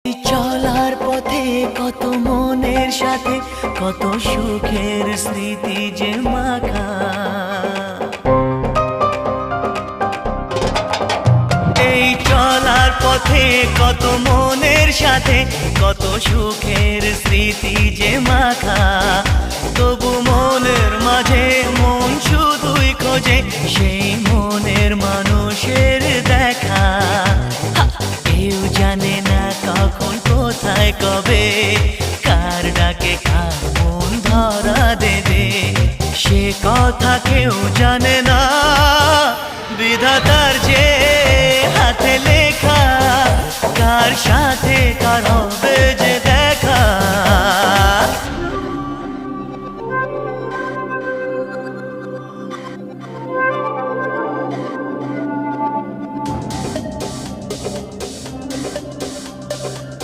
চলার পথে কত মনের সাথে কত সুখের স্মৃতি যে মাখা, এই চলার পথে কত মনের সাথে কত সুখের স্মৃতি যে মাখা। তবু মনের মাঝে মন শুধুই খোঁজে সেই মনের মানুষের দেখা। কেউ জানে না কখন কোথায় কবে কার ডাকে কার মন ধরা দেবে, সে কথা কেউ জানে